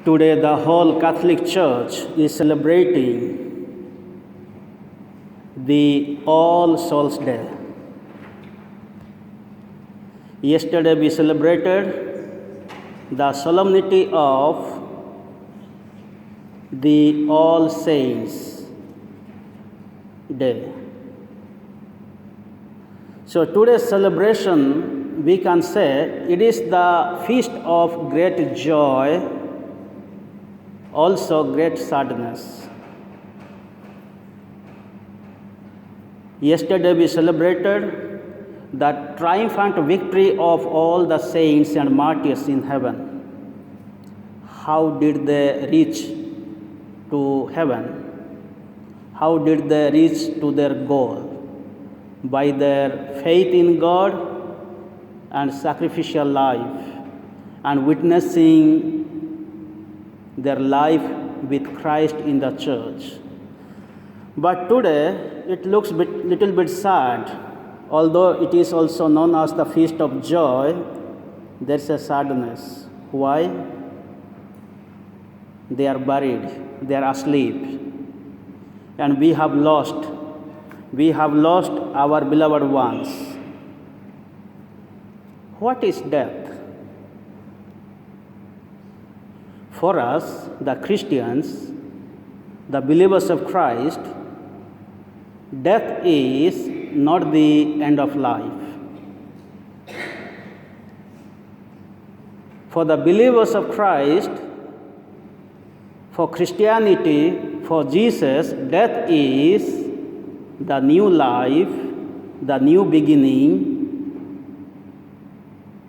Today, the whole Catholic Church is celebrating the All Souls Day. Yesterday, we celebrated the solemnity of the All Saints Day. So, today's celebration, we can say it is the feast of great joy, also great sadness. Yesterday we celebrated the triumphant victory of all the saints and martyrs in heaven. How did they reach to heaven? How did they reach to their goal? By their faith in God and sacrificial life and witnessing their life with Christ in the church. But today it looks little bit sad. Although it is also known as the feast of joy, there is a sadness. Why? They are buried, they are asleep, and we have lost our beloved ones. What is death? For us, the Christians, the believers of Christ, death is not the end of life. For the believers of Christ, for Christianity, for Jesus, death is the new life, the new beginning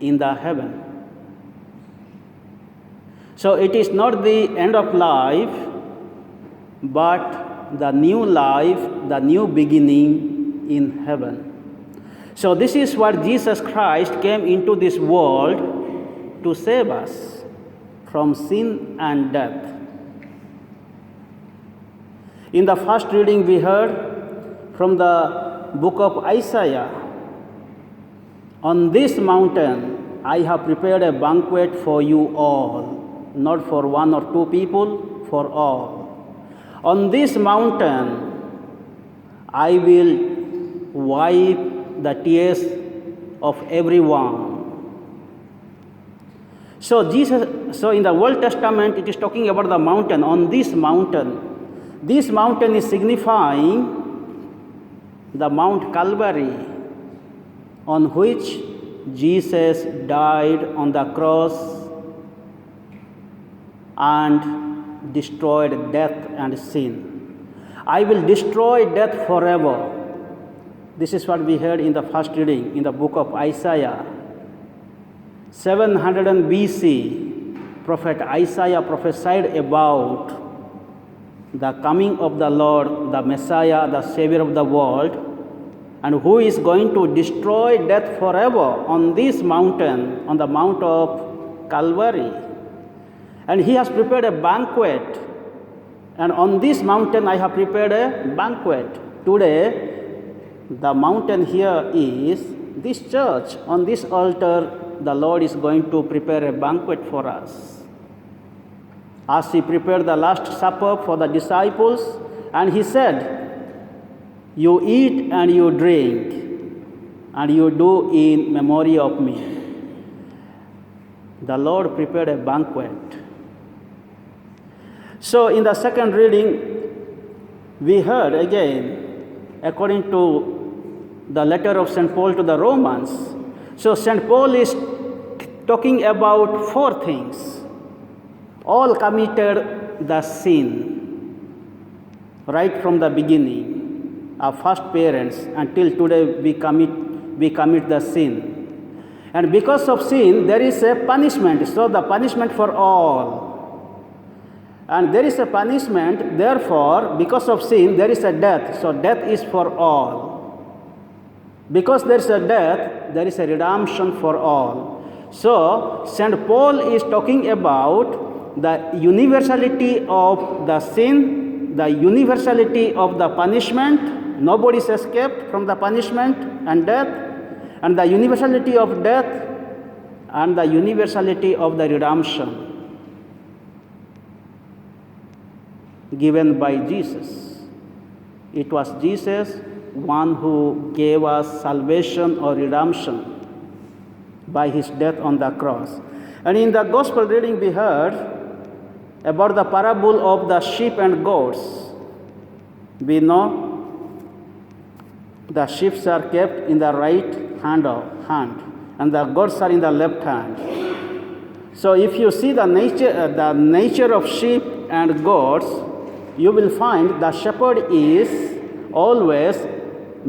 in the heaven. So it is not the end of life, but the new life, the new beginning in heaven. So this is what Jesus Christ came into this world to save us from sin and death. In the first reading we heard from the book of Isaiah, "On this mountain I have prepared a banquet for you all." Not for one or two people, for all. On this mountain, I will wipe the tears of everyone. So in the Old Testament, it is talking about the mountain. On this mountain, this mountain is signifying the Mount Calvary, on which Jesus died on the cross and destroyed death and sin. I will destroy death forever. This is what we heard in the first reading in the book of Isaiah. 700 BC, Prophet Isaiah prophesied about the coming of the Lord, the Messiah, the Savior of the world, and who is going to destroy death forever on this mountain, on the Mount of Calvary. And he has prepared a banquet. And on this mountain I have prepared a banquet. Today, the mountain here is this church. On this altar, the Lord is going to prepare a banquet for us. As he prepared the Last Supper for the disciples, and he said, "You eat and you drink, and you do in memory of me." The Lord prepared a banquet. So in the second reading, we heard again, according to the letter of St. Paul to the Romans. So St. Paul is talking about four things. All committed the sin right from the beginning, our first parents, until today we commit the sin. And because of sin, there is a punishment. So the punishment for all. And there is a punishment, therefore, because of sin, there is a death. So death is for all. Because there is a death, there is a redemption for all. So St. Paul is talking about the universality of the sin, the universality of the punishment. Nobody is escaped from the punishment and death. And the universality of death and the universality of the redemption. given by Jesus. It was Jesus, one who gave us salvation or redemption by his death on the cross. And in the gospel reading we heard about the parable of the sheep and goats. We know the sheep are kept in the right hand and the goats are in the left hand. So if you see the nature of sheep and goats, you will find the shepherd is always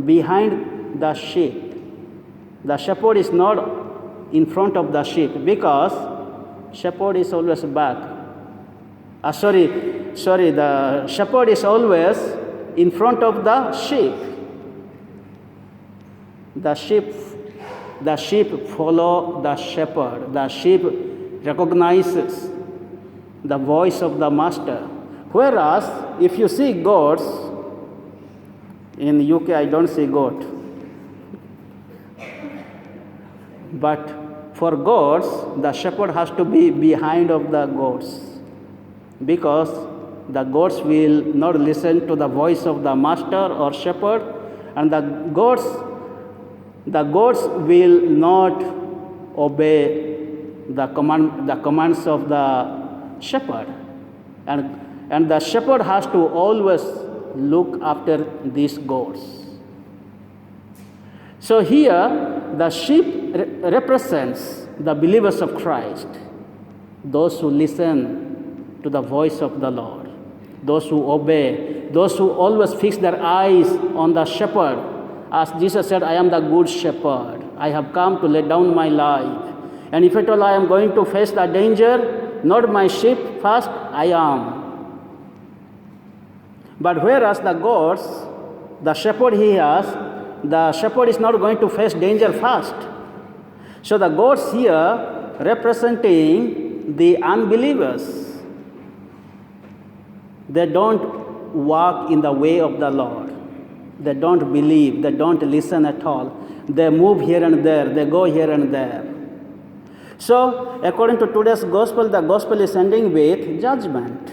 behind the sheep. The shepherd is not in front of the sheep because shepherd is always back. The shepherd is always in front of the sheep. The sheep follow the shepherd. The sheep recognizes the voice of the master. Whereas if you see goats, in UK I don't see goat. But for goats, the shepherd has to be behind of the goats because the goats will not listen to the voice of the master or shepherd, and the goats will not obey the commands of the shepherd, and the shepherd has to always look after these goats. So here the sheep represents the believers of Christ, those who listen to the voice of the Lord, those who obey, those who always fix their eyes on the shepherd. As Jesus said, I am the good shepherd. I have come to lay down my life. And if at all I am going to face the danger, not my sheep first, I am. But whereas the goats, the shepherd the shepherd is not going to face danger first. So the goats here representing the unbelievers. They don't walk in the way of the Lord. They don't believe. They don't listen at all. They move here and there. They go here and there. So according to today's gospel, the gospel is ending with judgment.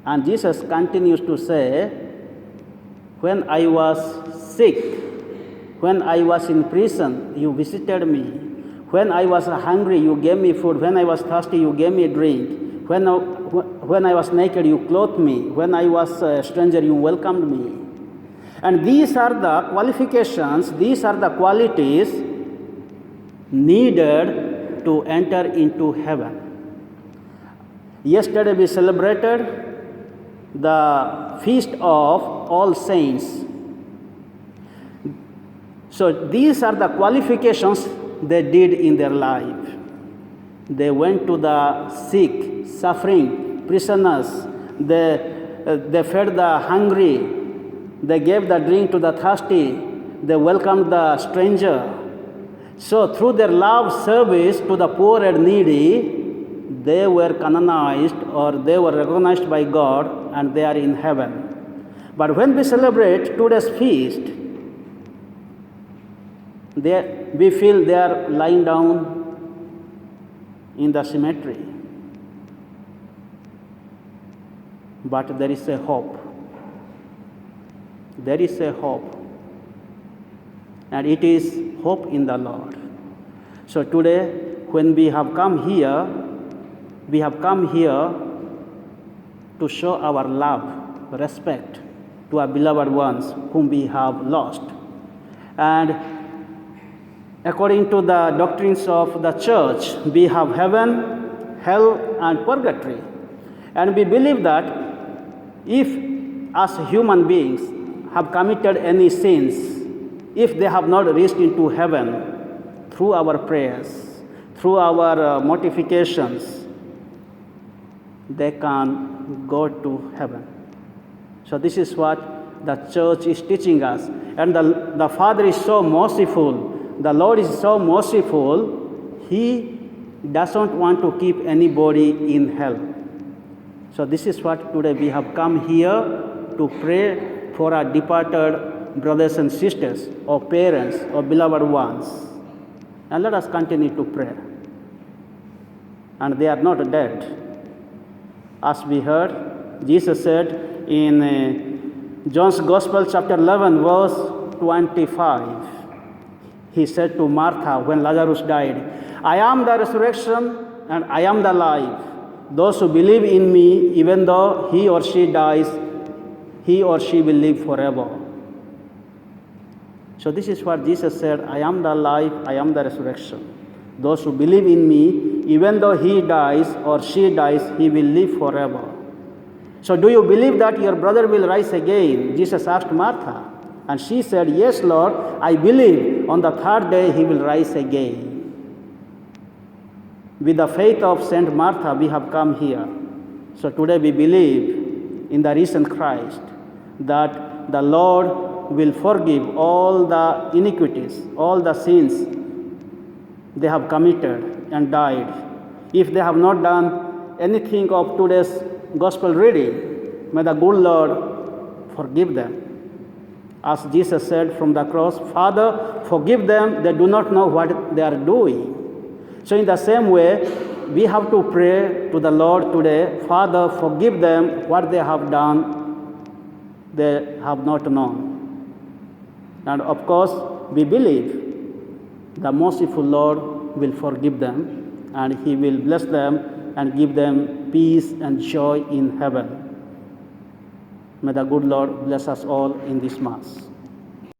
And Jesus continues to say, when I was sick, when I was in prison, you visited me. When I was hungry, you gave me food. When I was thirsty, you gave me drink. When I was naked, you clothed me. When I was a stranger, you welcomed me. And these are the qualifications, these are the qualities needed to enter into heaven. Yesterday we celebrated the feast of All Saints. So these are the qualifications they did in their life. They went to the sick, suffering, prisoners. They fed the hungry. They gave the drink to the thirsty. They welcomed the stranger. So through their love service to the poor and needy, they were canonized or they were recognized by God and they are in heaven. But when we celebrate today's feast, we feel they are lying down in the cemetery. But there is a hope. There is a hope. And it is hope in the Lord. So today, when we have come here to show our love, respect to our beloved ones whom we have lost. And according to the doctrines of the church, we have heaven, hell, and purgatory. And we believe that if as human beings have committed any sins, if they have not reached into heaven through our prayers, through our mortifications, they can go to heaven. So this is what the church is teaching us. And the Father is so merciful. The Lord is so merciful. He doesn't want to keep anybody in hell. So this is what today we have come here to pray for our departed brothers and sisters, or parents, or beloved ones. And let us continue to pray. And they are not dead. As we heard, Jesus said in John's Gospel, chapter 11, verse 25, he said to Martha when Lazarus died, I am the resurrection and I am the life. Those who believe in me, even though he or she dies, he or she will live forever. So this is what Jesus said, I am the life, I am the resurrection. Those who believe in me, even though he dies or she dies, he will live forever. So do you believe that your brother will rise again? Jesus asked Martha. And she said, yes, Lord, I believe on the third day he will rise again. With the faith of Saint Martha, we have come here. So today we believe in the risen Christ, that the Lord will forgive all the iniquities, all the sins they have committed and died. If they have not done anything of today's gospel reading, may the good Lord forgive them. As Jesus said from the cross, Father, forgive them, they do not know what they are doing. So in the same way, we have to pray to the Lord today, Father, forgive them what they have done, they have not known. And of course, we believe the merciful Lord will forgive them and he will bless them and give them peace and joy in heaven. May the good Lord bless us all in this Mass.